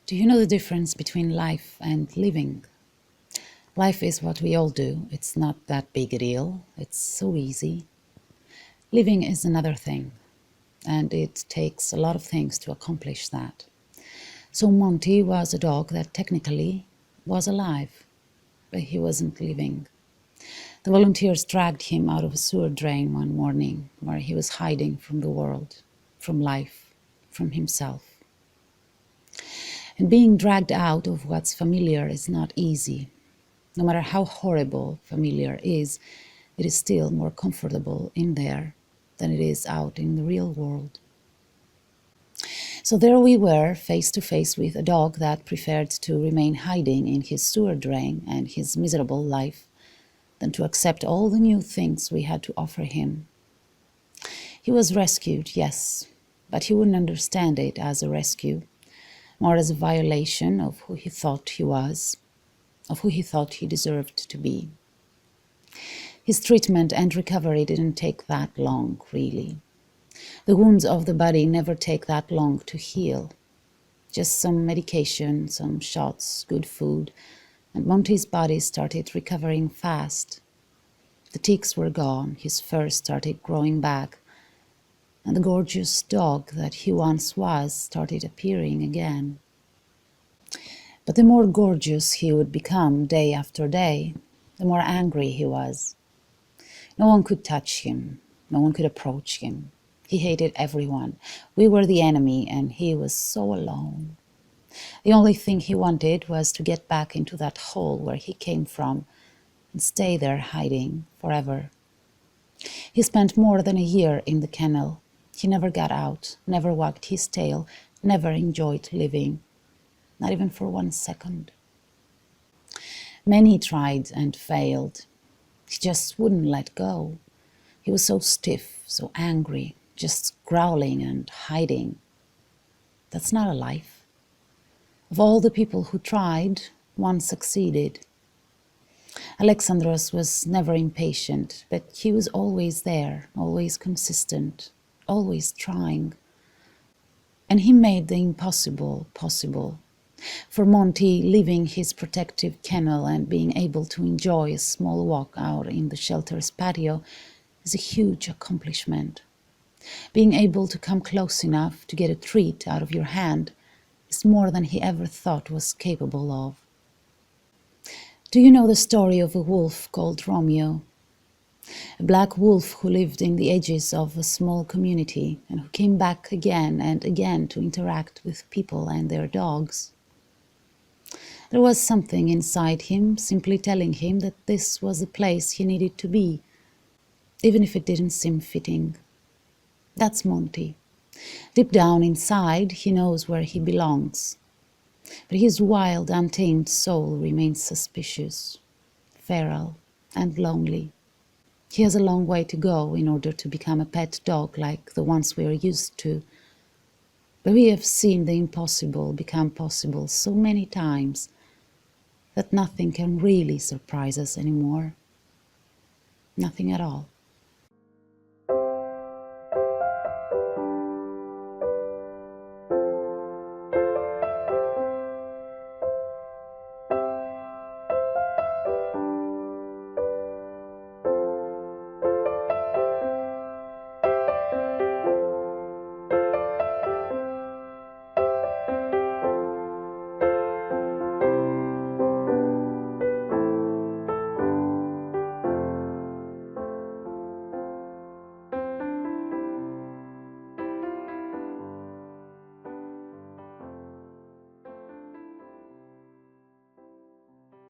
Do you know the difference between life and living? Life is what we all do. It's not that big a deal. It's so easy. Living is another thing, and it takes a lot of things to accomplish that. So Monty was a dog that technically was alive, but he wasn't living. The volunteers dragged him out of a sewer drain one morning where he was hiding from the world, from life, from himself. And being dragged out of what's familiar is not easy. No matter how horrible familiar is, it is still more comfortable in there than it is out in the real world. So there we were, face to face with a dog that preferred to remain hiding in his sewer drain and his miserable life than to accept all the new things we had to offer him. He was rescued, yes, but he wouldn't understand it as a rescue, more as a violation of who he thought he was, of who he thought he deserved to be. His treatment and recovery didn't take that long, really. The wounds of the body never take that long to heal. Just some medication, some shots, good food, and Monty's body started recovering fast. The ticks were gone, his fur started growing back, and the gorgeous dog that he once was started appearing again. But the more gorgeous he would become day after day, the more angry he was. No one could touch him. No one could approach him. He hated everyone. We were the enemy, and he was so alone. The only thing he wanted was to get back into that hole where he came from and stay there hiding forever. He spent more than a year in the kennel. He never got out, never wagged his tail, never enjoyed living. Not even for 1 second. Many tried and failed. He just wouldn't let go. He was so stiff, so angry, just growling and hiding. That's not a life. Of all the people who tried, one succeeded. Alexandros was never impatient, but he was always there, always consistent, always trying. And he made the impossible possible. For Monty, leaving his protective kennel and being able to enjoy a small walk out in the shelter's patio is a huge accomplishment. Being able to come close enough to get a treat out of your hand is more than he ever thought was capable of. Do you know the story of a wolf called Romeo? A black wolf who lived in the edges of a small community and who came back again and again to interact with people and their dogs. There was something inside him simply telling him that this was the place he needed to be, even if it didn't seem fitting. That's Monty. Deep down inside, he knows where he belongs. But his wild, untamed soul remains suspicious, feral, and lonely. He has a long way to go in order to become a pet dog like the ones we are used to. But we have seen the impossible become possible so many times that nothing can really surprise us anymore. Nothing at all.